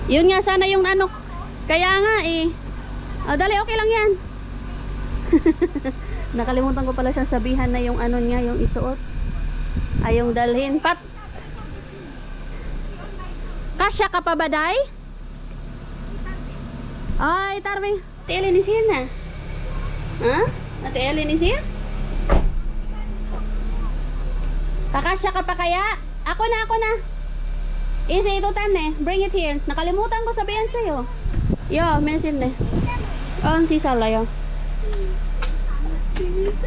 Yun nga sana yung ano. Kaya nga eh. Dali, okay lang yan. Nakalimutan ko pala siyang sabihan na yung ano niya, yung isuot. Ay, yung dalhin. Pat! Kasya ka pa ba, Day? Ay, Tarving. Ate Ellen is here na. Ha? Ate Ellen is here? Kakasya ka pa kaya? Ako na. Easy, ito tan eh. Bring it here. Nakalimutan ko sabihan sa'yo. Yo, mention eh. Oh, si Sala yo.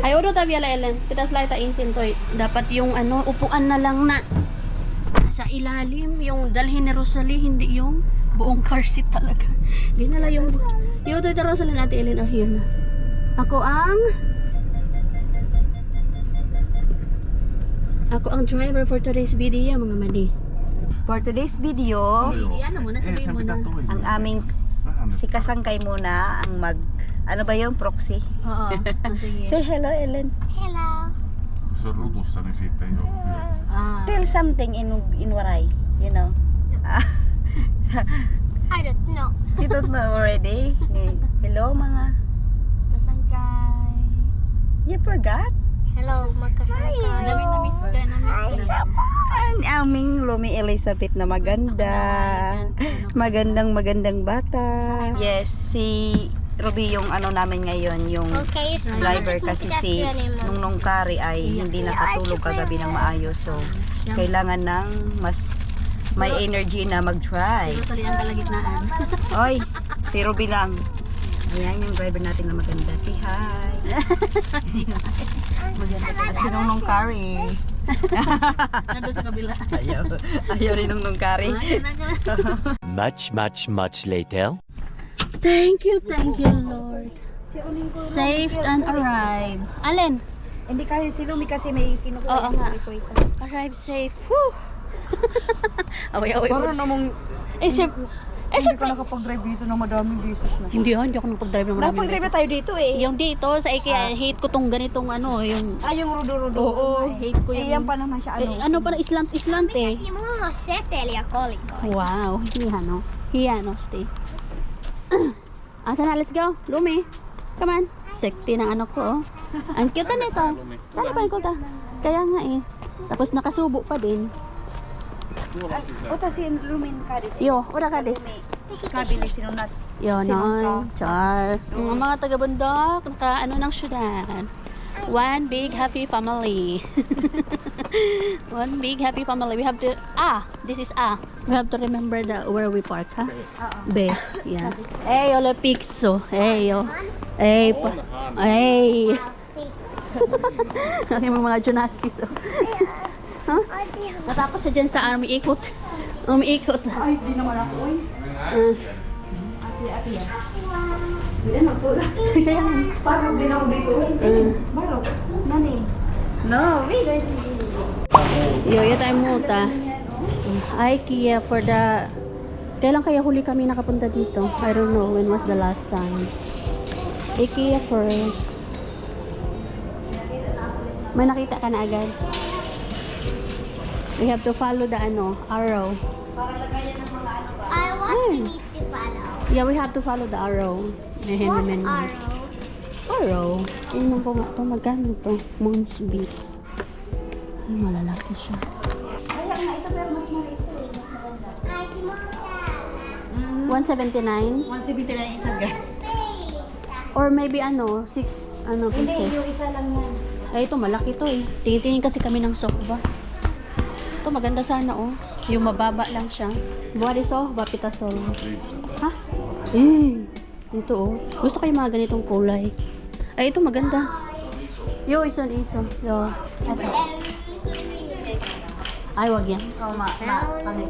Ay, uro ta la Ellen. Kita slide ta insin to. Dapat yung ano, upuan na lang na sa ilalim. Yung dalhin ni Rosalie, hindi yung buong car seat talaga. Hindi na lang yung ito Rosalie natin Ellen are here na. Ako ang driver for today's video, mga mali. For today's video, Ano mo na, sabihin mo na. ang aming si Kasangkay muna ang ano ba yung proxy? Oo. Sige. Say hello, Ellen. Se on rutussa, niin siitä ei ole. Tell something in Waray, you know. I don't know. You don't know already? Hello, mga. Kasangkay. You forgot? Hello, magkasakay. Daming na-miss ka na. Ang aming Lumi Elizabeth na maganda. Magandang bata. Yes, si Ruby yung ano namin ngayon, yung Okay, driver kasi si Nung Kari ay hindi nakatulog kagabi ng maayos. So, kailangan ng mas may energy na mag-drive. Rosalie ang kalagitnaan. Oy, si Ruby lang. Ayan yung driver natin na maganda. Si hi. At si Nung Kari. Nandun sa kabila. Ayaw rin Nung Kari. Much later. Thank you, Lord. Safe and arrive. Alin? Hindi kasi si Lumi kasi may kinukuha. Oo nga. Arrive safe. Whew. Away-away mo. Para namang Siyempre. nakapag-drive dito ng madaming beses na. Hindi ako nakapag-drive ng maraming Nakapag-drive na beses. tayo dito eh. Yung dito, sa IKEA, hate ko tong ganitong ano, yung... Yung rudo-rudo. Oo, hate ko yung... yan pa naman siya. ano pa na, islant eh. Mulla on seteli ja kolikko. Wow, hiyano, stay. Asa na, let's go. Lumi. Come on. Sekti ng ano ko, oh. Ang cute na nito. Talipan ko ta. Kaya nga eh. Tapos nakasubo pa din. Ota si Lumin Kari. Yo, ura ka des. Kabili sinunat. Yo, noy. Char. Ang mga taga-bundok, ano ng syudad. One big happy family. One big happy family. We have to, this is we have to remember where we park, ha? B. Yeah. Hey, ole pixo. Hey, yo. Hey, hey. Ang mga junakis, oh. Huh? Natapos siya dyan sa umiikot. Umiikot. Ay, di naman ako eh. Ate yan. Yan ang pula. Kaya nga. Parang din ako dito eh. Baro. Nani? No, wait. Yo tayo muta. IKEA for the... Kailan kaya huli kami nakapunta dito? I don't know when was the last time. IKEA first. May nakita ka na agad? We have to follow the arrow. I want we need to follow. Yeah, we have to follow the arrow. What arrow? Arrow. Tingnan ko nga ito. Magkano ito? Mons Beat. Ay, malalaki siya. Kaya nga ito pero mas maliit ito eh. Mas maganda. Ay, Timothy. 179 170 na isang gan. or maybe 6 Hindi, pieces. yung isa lang yan. Ay, ito malaki to eh. Tingin kasi kami ng sofa. Ito maganda sana oh. Yung mababa lang siya. Buwari sofa, pitasol. Ha? Ito oh. Gusto ko yung mga ganitong kulay. Ay, ito maganda. Yo, iso. Yo. Ito. Ay, wag yan. Oh,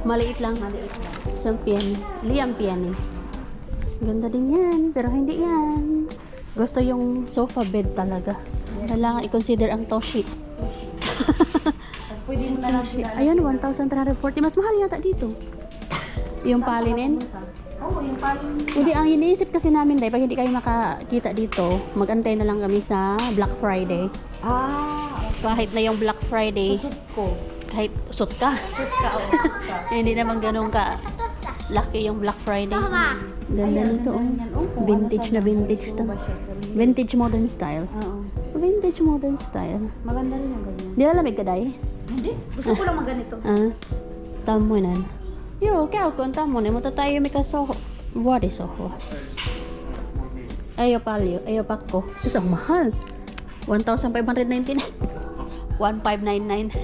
Maliit lang. Isang piani. Liam piani. Ganda din yan. Pero hindi yan. Gusto yung sofa bed talaga. Kailangan i-consider ang toshi. Tapos pwede mo na lang siya. Ayun, 1,340. Mas mahal yata dito. Yung palinin. Oo, yung palin. Hindi, ang iniisip kasi namin dahil pag hindi kayo makakita dito, mag-antay na lang kami sa Black Friday. Kahit na yung Black Friday, Susut ko. kahit suit ka. Susut ka, oo. Susut ka. Hindi naman ganun ka. Laki yung Black Friday. Sama. Ganda nito, oh. Vintage na vintage to. Vintage modern style. Oo. Vintage modern style. Maganda rin yung ganyan. Di lalamig ka, Day? Hindi. Gusto ko lang maganito. Ah, tamo nan. Yo, kaya kung tamo na mo tayo may kasoho. What is soho? Ayo palyo, ayo pakko. Sus, ang mahal. 1,599. 1,599.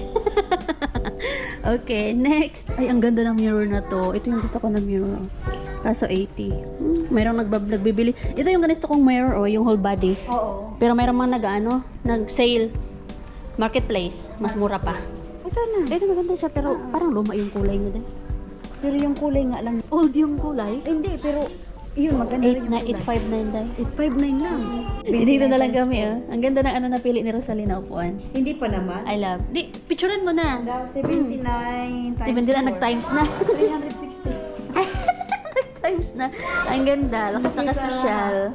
Okay, next. Ay, ang ganda ng mirror na to. Ito yung gusto ko na mirror. Kaso 80. Mayroong nagbibili. Ito yung ganito kong mirror, oh, yung whole body. Oo. Pero mayroong mga nag-sale. Marketplace. Mas mura pa. Ito na. Ito maganda siya, pero parang luma yung kulay niya din. Pero yung kulay nga lang. Old yung kulay. Hindi, pero yun, maganda rin yung kulay. 859 dahil. 859 lang. Dito na lang kami, oh. Ang ganda ng ano napili ni Rosalina upuan. Hindi pa naman. I love. Di, picturean mo na. Daw 79 times Di ba nila nag-times na? 360. Nag-times na. Ang ganda. Lakas na social.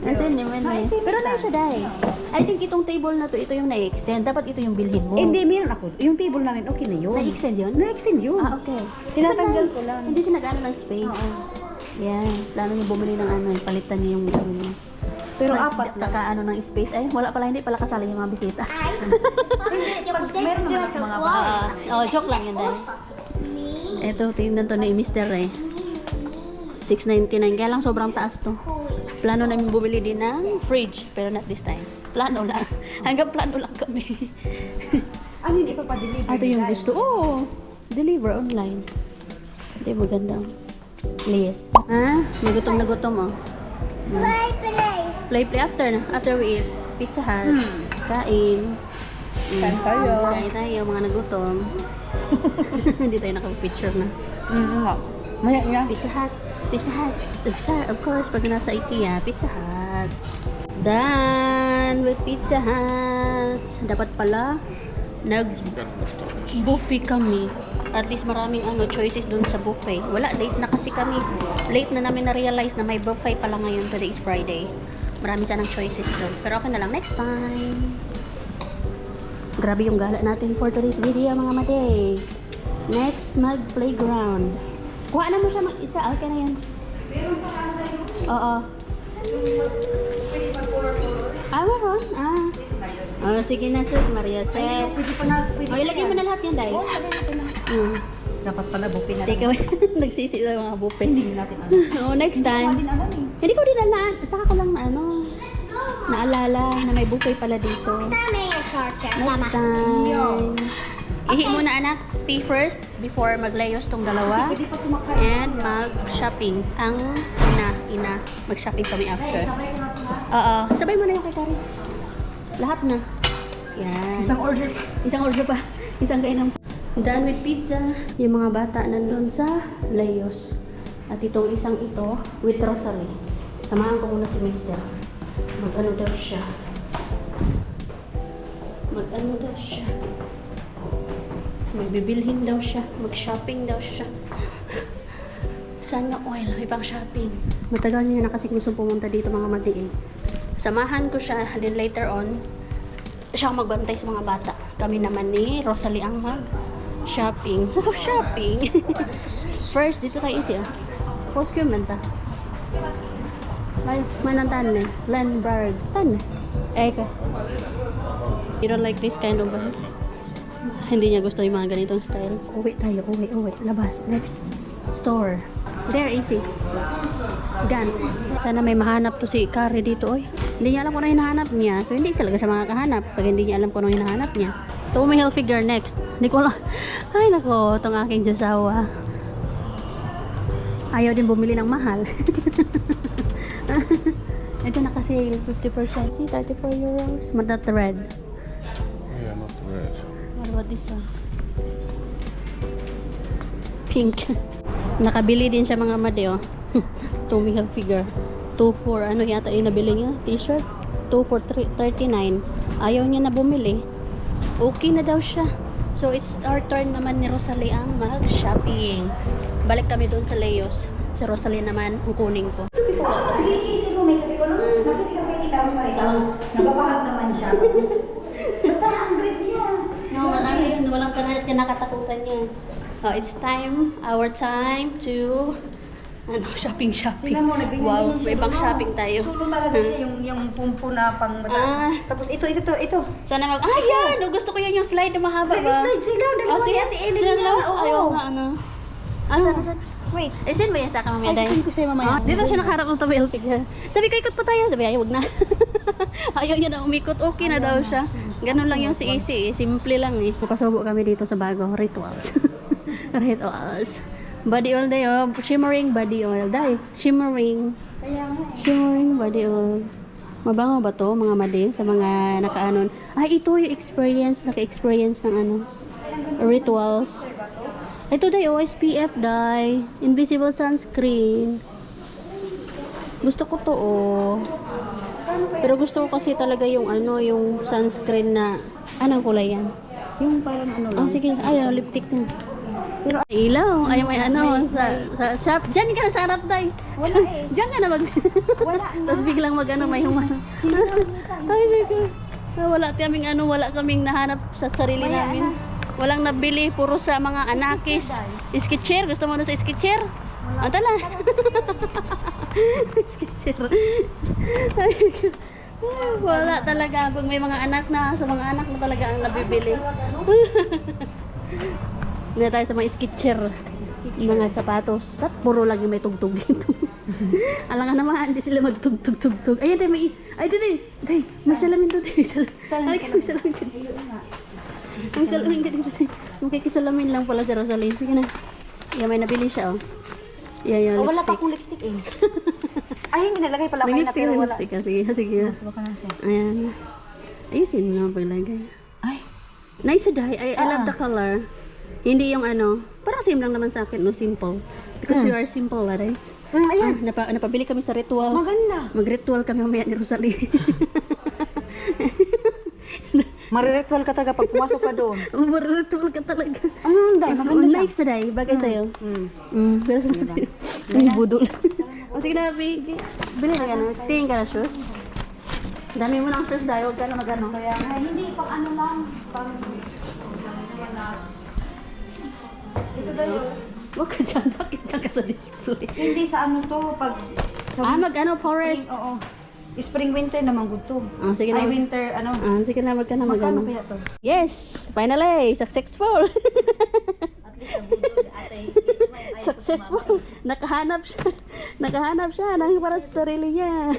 Asin naman eh. Pero na siya dahil. I think itong table na to, ito yung na-extend. Dapat ito yung bilhin mo. Hindi, meron ako. Yung table namin, okay na yun. Na-extend yun? Na-extend yun. Ah, okay. Tinatanggal Nice. ko lang. Hindi siya nag-ano ng space. Yan. Plano niya bumili ng ano, palitan niya yung ano niya. Pero apat lang. Kakaano ng space. Ay, wala pala, hindi pala kasali yung mga bisita. Meron naman ako mga Oh, joke lang yun dahil. Ito, tingnan to ni Mr. eh. 699. Kaya lang sobrang taas to. Plano namin bumili din ng fridge. Pero not this time. Plano lang. Hanggang plano lang kami. Ano yun, ipapadeliver? Ito yung gusto. Oo. Deliver online. Hindi, maganda. Please. Ha? Nagutom na gutom, oh. Play, play. Play after na. After we eat. Pizza Hut. Kain. Kain tayo. Kain tayo, mga nagutom. Hindi tayo nakapag-picture na. Nga. Maya nga. Pizza Hut. Pizza Hut. Of course, pag nasa IKEA, Pizza Hut. Done with Pizza Hut. Dapat pala, nag-buffet kami. At least maraming choices dun sa buffet. Wala, late na kasi kami. Late na namin na-realize na may buffet pala ngayon. Today is Friday. Marami sanang choices dun. Pero okay na lang next time. Grabe yung gala natin for today's video, mga mate. Next, mag-playground. Kuha na mo siya mag-isa. Okay na yan. Oo. Meron. Oh, sige na, sis. Maria Seth. Pwede pa na. Pwede Oh, ilagay mo na lahat yan, Day. Dapat pala buffet na. Take away. Nagsisi sa mga buffet. Hindi natin ano. Oh, next time. Din alam eh. Hindi ko din alaan. Saka ko lang naalala na may buffet pala dito. Tama yung torture. Next time. Ihi muna, anak. Pay first before maglayos tong dalawa. Pwede pa kumakain. And mag-shopping. Ang ina. Mag-shopping kami after. Sabay ko na ito ha. Oo. Sabay mo na yung kay Kari. Lahat na. Yan. Isang order. Isang order pa. Isang kainang. Done with pizza. Yung mga bata nandun sa Layos. At itong isang ito with Rosalie. Samahan ko muna si Mister. Mag-ano daw siya. Magbibilhin daw siya. Mag-shopping daw siya. Sana oil. May pang shopping. Matagal niya na kasi gusto pumunta dito mga matiin. Samahan ko siya. Then later on, siya ang magbantay sa mga bata. Kami naman ni Rosalie ang mag-shopping. Shopping! First, dito tayo isi. Post ko yung banta. Manantan na. Landberg. Tan. Eka. You don't like this kind of hindi niya gusto yung mga ganitong style. Uwi tayo. Uwi. Labas. Next. Store. There, easy. Gant. Sana may mahanap to si Kari dito, oy. Hindi niya alam kung ano hinahanap niya. So, hindi talaga siya makakahanap pag hindi niya alam kung ano hinahanap niya. Tommy Hilfiger next. Hindi ko lang. Ay, nako. Itong aking Diyosawa. Ayaw din bumili ng mahal. Ito nakasale 50%. See, 34 euros. But not red. Yeah, not red. What about this one? Pink. Nakabili din siya mga made, oh. Tommy Hilfiger. 2 for, ano yata yung nabili niya? T-shirt? 2 for 39. Ayaw niya na bumili. Okay na daw siya. So, it's our turn naman ni Rosalie ang mag-shopping. Balik kami doon sa Leos. Si Rosalie naman ang kunin ko. Pag-iisip mo, may sabi ko, nakita kay Tita Rosalie, tapos nababahag naman siya. Basta 100 niya. No, ano yun, walang kinakatakutan niya. Oh, it's time, our time to shopping. Tingnan mo, nagganyan Wow, ganyan siya, may pang no? shopping tayo. Sulo talaga siya, yung pumpo na pang mata. Ah. Tapos ito. Sana yan! No, gusto ko yan yung slide na mahaba ba? Slide sila, dalawa ni Ate Ellen Sila yan. dalawa? Oo. Ayaw nga, ano. Saan? Wait. Send mo yan sa akin mamaya. Ay, sasend ko sa'yo mamaya. Dito siya nakaharap ng tabi LPG. Sabi ko, ikot pa tayo. Sabi, ayaw, wag na. Ayaw niya na umikot. Okay na daw siya. Ganun lang yung si AC. Simple lang eh. Napasubo kami dito sa bago. Rituals. Rituals. Body oil day, oh. Shimmering body oil. Day. Shimmering. Kaya nga Shimmering body oil. Mabango ba to mga madi sa mga nakaanon? Ay, ito yung naka-experience ng ano, rituals. Ito day, SPF day, invisible sunscreen. Gusto ko to, oh. Pero gusto ko kasi talaga yung ano, yung sunscreen na, anong kulay yan? yung parang ano Oh, lang. sige, ayaw, lipstick na. Pero ilaw, ay may ano, sa shop. Diyan ka na sa harap, day. Wala eh. Diyan ka na mag... Wala na. Tapos biglang mag ano, may human. Ay, my God. Wala kaming nahanap sa sarili namin. Walang nabili, puro sa mga anakis. Skitcher, gusto mo na sa skitcher? Ang tala. Skitcher. Ay, wala talaga. Pag may mga anak na, sa mga anak na talaga ang nabibili. Hindi tayo sa mga skitcher. Mga sapatos. Ba't puro lagi may tugtog dito? Alam nga naman, hindi sila magtugtog-tugtog. Ayan tayo, may... Ay, tayo, may salamin doon. May salamin. May salamin ka dito. May salamin ka dito. Makikisalamin lang pala si Rosaline. Sige na. Yan, may nabili siya, oh. Yan, yung Oh, wala pa lipstick. akong lipstick eh. Ay, hindi nalagay pala May kayo na lipstick, pero may wala. lipstick. Sige. Subo ka na siya. Ayan. Ayusin mo naman paglagay. Ay, Nice dye. I love the color. Hindi yung ano, parang same lang naman sa akin, no? Simple. Because you are simple, Laris. ayan. Napabili kami sa rituals. Maganda. Mag-ritual kami mamaya ni Rosalie. Mariritual ka talaga pag pumasok ka doon. Mag-ritual ka talaga. Dahil maganda siya. Nice dye. Bagay sa'yo. Mm. Pero sa ay, budol. O sige na, bili na gano'n. Tingin ka na shoes. Dami mo ng shoes dahil huwag ka na mag-ano. Kaya nga, hindi pang ano lang. Pang... Ito dayo. Huwag ka dyan. Bakit dyan ka sa display? Hindi sa ano to, pag... Sa Mag-ano, forest. Spring, oo. Spring winter naman good to. Sige na. Ay, winter, ano. Sige na, wag ka na Magkano mag-ano. kaya to? Yes! Finally! Successful! Successful! Nakahanap siya ng para sa sarili niya.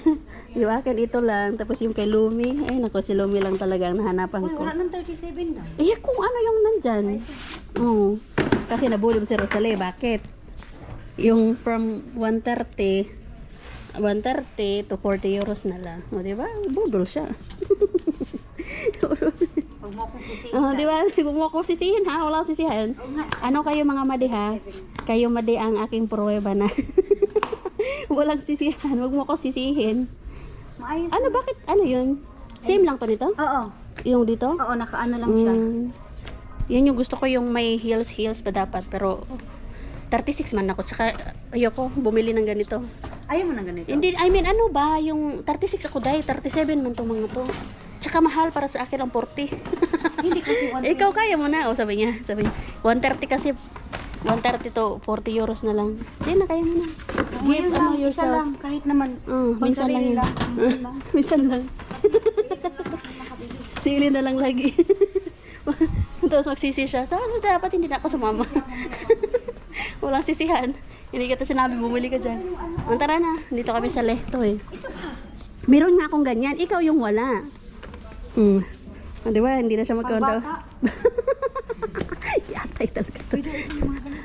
Yung akin ito lang. Tapos yung kay Lumi. Ay, naku, si Lumi lang talaga ang nahanapan Uy, ko. wala ng 37 na. Eh, kung ano yung nandyan. Oo. Kasi nabulol si Rosalie. Bakit? Yung from 130 to 40 euros na lang. O, diba? Budol siya. Huwag mo akong sisihin. Oh, diba? Huwag mo akong sisihin, ha? Wala akong sisihin. Ano kayo mga madi, ha? Kayo madi ang aking pruweba na. Walang sisihan. Huwag mo akong sisihin. Maayos. Ano, bakit? Ano yun? Same lang to nito? Oo. Yung dito? Oo, nakaano lang siya. Yan yung gusto ko, yung may heels pa dapat. Pero 36 man ako. Tsaka ayoko bumili ng ganito. Ayaw mo na ganito. Hindi, I mean, ano ba? Yung 36 ako dahil 37 man tong mga to. Tsaka mahal para sa akin ang 40. Hindi kasi 120. Ikaw kaya mo na. O sabi niya. 130 kasi 130 to 40 euros na lang. Hindi na, kaya mo na. Give Ngayon ano lang, isa yourself. lang. Kahit naman. Minsan lang yun. Minsan lang. Minsan lang. Sili na lang lagi. Tapos magsisi siya. Saan dapat hindi na ako sumama? Walang sisihan. Hindi kita sinabi, bumili ka dyan. Tara na. Dito kami sa Lehto eh. Meron nga akong ganyan. Ikaw yung wala. Di ba? Hindi na siya magkaunta. Yatay talaga to.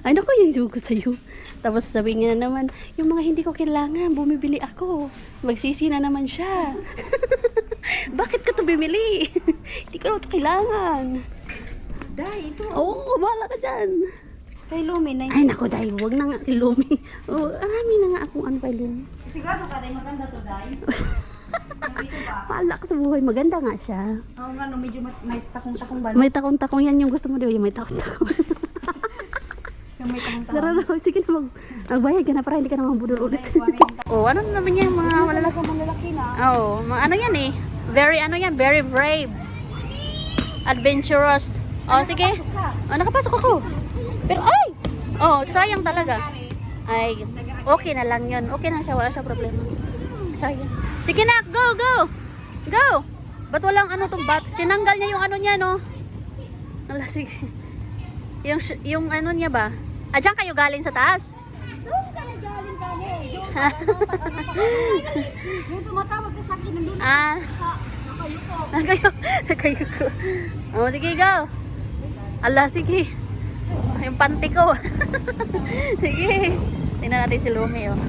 Ay naku, yung sugo sa'yo. Tapos sabi niya na naman, yung mga hindi ko kailangan, bumibili ako. Magsisi na naman siya. Bakit ka to bimili? Hindi ko na to kailangan. Dahil ito. Oo, bahala ka dyan. Kay Lumi na Ay naku, dahil huwag na nga kay Lumi. Oh, arami na nga akong ano kay Lumi. Siguro ka dahil maganda to dahil. Dito ba? Maala ka sa buhay, maganda nga siya. Oo nga, no, medyo may takong-takong ba? May takong-takong yan yung gusto mo, di ba? Yung may takong-takong. Yung may takong-takong. Tara na, sige na magbayad ka na para hindi ka na mabudol ulit. Oh, ano naman yan, mga Malalaki na. oh, ano yan eh. Very brave. Adventurous. Oh, sige. Ka. Oh, nakapasok ako. Pero ay! Oh, sayang talaga. Ay, okay na lang yun. Okay na siya, wala siya problema. Sayang. Sige na, go, go! Go! Ba't walang ano tong bat? Tinanggal niya yung ano niya, no? Wala, sige. Yung ano niya ba? Ah, dyan kayo galing sa taas? Doon ka na galing kami. Yung tumatawag ka sa akin, nandun Ah. sa nakayuko. Nakayuko. Oh, sige, go. Ala, sige. Yung panty ko. Sige. Tingnan natin si Lumi, oh.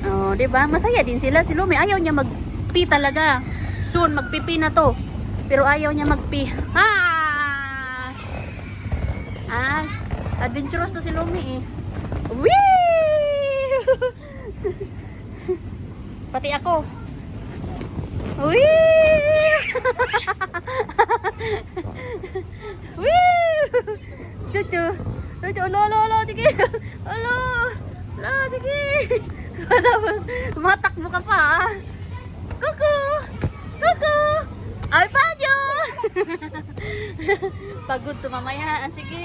Oh, 'di ba? Masaya din sila. Si Lumi ayaw niya magpi talaga. Soon magpipi na 'to. Pero ayaw niya magpi. Ah! Ah, adventurous to si Lumi, eh. Wee! Pati ako. Wee! Wee! Tutu. Tutu, lo, sige. Alo. Lo, sige. Tapos, matakbo ka pa, ah. Kuku. Kuku. Ay, Panyo. Pagod to mamaya. Sige.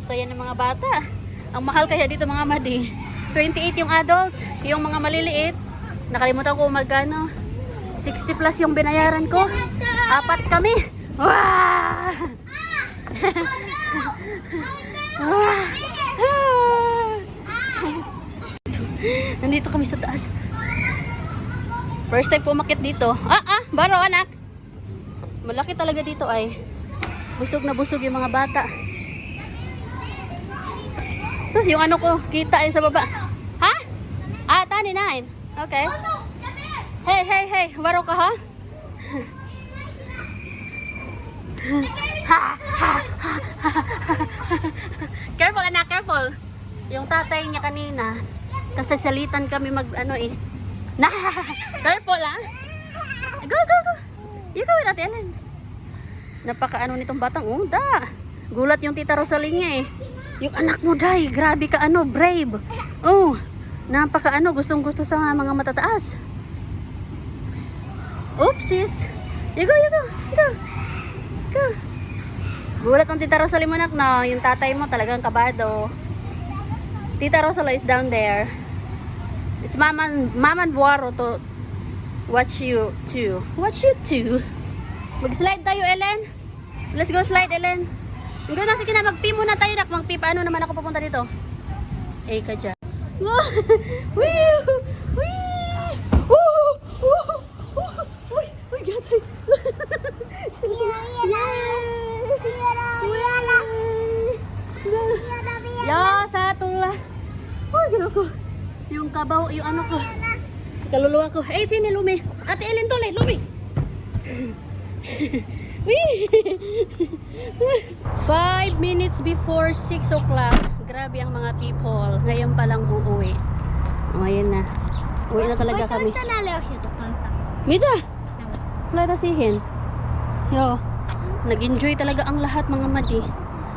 Saya ng mga bata. Ang mahal kaya dito mga madi. 28 yung adults. Yung mga maliliit. Nakalimutan ko magkano. 60 plus yung binayaran ko. 4 kami. Wow! Nandito kami sa taas. First time po umakyat dito. Baro anak. Malaki talaga dito ay. Busog na busog yung mga bata. Sus, yung ano ko, kita ay sa baba. Ha? Tani 9. Okay. Hey, baro ka ha? Careful anak, careful. Yung tatay niya kanina, kasi salitan kami mag ano eh. Careful ah. Go. You go with Ate Ellen. Napaka ano nitong batang da. Gulat yung Tita Rosalie niya eh. Yung anak mo day, grabe ka ano, brave. Oh, napaka ano, gustong gusto sa mga matataas. Oopsies. You go. Gulat ang Tita Rosalie mo anak na yung tatay mo talagang kabado. Tita Rosalie is down there. It's Mama and Buaro to watch you too. Mag-slide tayo, Ellen. Let's go slide, Ellen. Go na, sige na, magpi muna tayo nak. Magpi, paano naman ako pupunta dito? Ka dyan. Gatay. Ya, satu lah. Gano'n ko. Yung kabaw, yung ano ko. Kaluluwa ko. Sini, Lumi. Ate Ellen to, Lumi. 5 minutes before 6 o'clock. Grabe ang mga people. Ngayon palang uuwi. Ngayon na. Uwi na talaga kami. Mita! Wala tasihin. Yo. Nag-enjoy talaga ang lahat mga madi.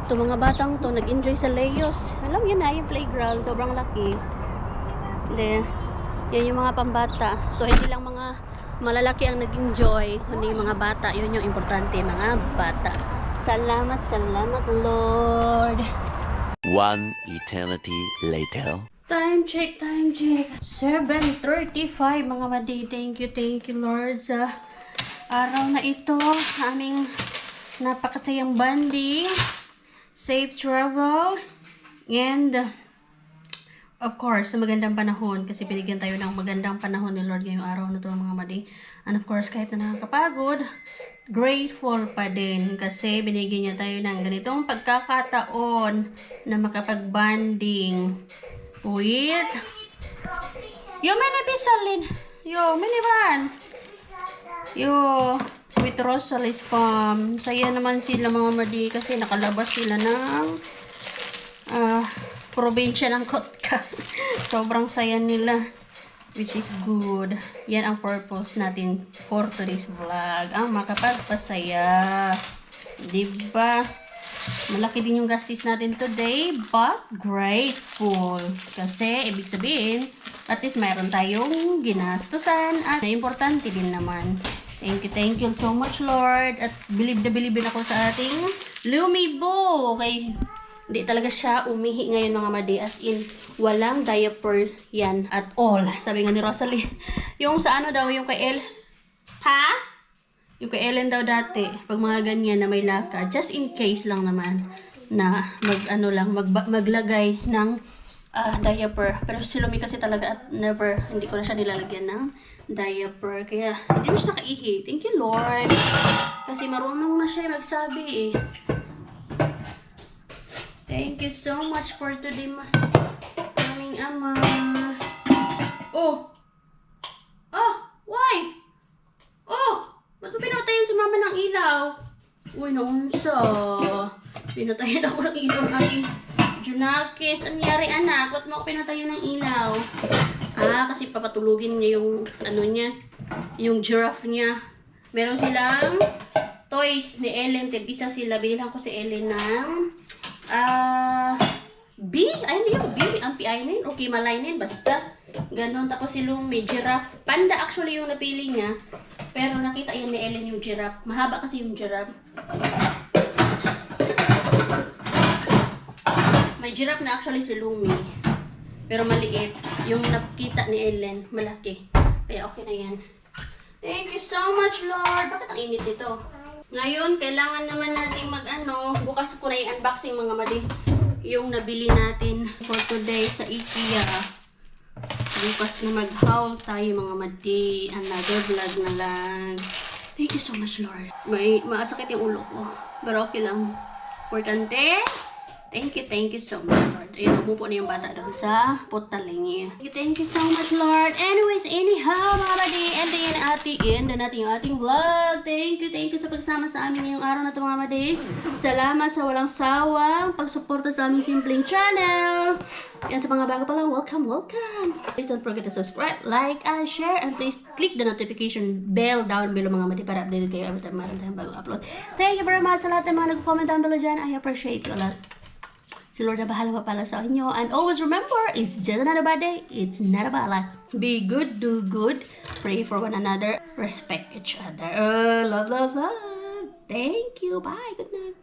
Ito mga batang to, nag-enjoy sa Leos. Alam yun na, yung playground. Sobrang laki. Then, yan yung mga pambata. So, hindi lang mga malalaki ang nag-enjoy. Kundi yung mga bata. Yun yung importante, mga bata. Salamat, Lord. 1 eternity later. Time check. 7:35 mga madi. Thank you Lord sa araw na ito. Aming napakasayang banding. Safe travel. And of course, sa magandang panahon. Kasi binigyan tayo ng magandang panahon ni Lord ngayong araw na ito mga madi. And of course, kahit na nakakapagod, grateful pa din. Kasi binigyan niya tayo ng ganitong pagkakataon na makapagbanding with mini Bisalin. Minivan. With Rosalie's Palm. Saya naman sila mga madi kasi nakalabas sila ng probinsya ng Kotka. Sobrang saya nila. Which is good. Yan ang purpose natin for today's vlog. Ang makapagpasaya. Diba? Malaki din yung gastis natin today, but grateful. Kasi, ibig sabihin, at least mayroon tayong ginastusan at na importante din naman. Thank you so much, Lord. At believe na believe din ako sa ating Lumibo. Okay, Hindi talaga siya umihi ngayon mga madi. As in, walang diaper yan at all. Sabi nga ni Rosalie. Yung sa ano daw, yung kay El... Ha? Yung kay Ellen daw dati, pag mga ganyan na may lakad, just in case lang naman na maglagay ng diaper. Pero si Lumi kasi talaga at never, hindi ko na siya nilalagyan ng diaper. Kaya hindi mo siya nakaihi. Thank you, Lord. Kasi marunong na siya magsabi eh. Thank you so much for today, aming ama. Oh! Oh! Why? Oh! Ba't mo pinatayan si mama ng ilaw? Uy, naunsa. Pinatayan ako ng ilaw ng aking Junakis. Ano nangyari, anak? Ba't mo ako pinatayan ng ilaw? Kasi papatulugin niya yung, yung giraffe niya. Meron silang toys ni Ellen. Tig-isa sila. Binilhan ko si Ellen ng, B? Ay, hindi yung B. Ang PI9 o Kimalay9. Basta. Ganon. Tapos si Lumi, giraffe. Panda actually yung napili niya. Pero nakita yan ni Ellen yung giraffe. Mahaba kasi yung giraffe. May giraffe na actually si Lumi. Pero maliit. Yung nakita ni Ellen, malaki. Kaya okay na yan. Thank you so much, Lord. Bakit ang init ito? Ngayon, kailangan naman natin bukas ko na i-unboxing mga madi. Yung nabili natin for today sa IKEA. Bukas na mag-haul tayo mga madi. Another vlog na lang. Thank you so much, Lord. Maasakit yung ulo ko. Pero okay lang. Importante. Thank you so much, Lord. Ayun, nabupo na yung bata doon sa putaling. Thank you so much, Lord. Anyways, anyhow, mga madi. And then natin yung ating vlog. Thank you sa pagsama sa amin ngayong araw na ito, mga madi. Salamat sa walang sawang pagsuporta sa aming simpleng channel. Yan sa mga bago pa lang, welcome. Please don't forget to subscribe, like, and share. And please click the notification bell down below, mga madi, para updated kayo every time meron tayong bagong upload. Thank you very much sa lahat ng mga nag-comment down below dyan. I appreciate you a lot. Si Lord na bahala pa pala sa inyo. And always remember, it's just another bad day. It's not a bad life. Be good, do good. Pray for one another. Respect each other. Love. Thank you. Bye. Good night.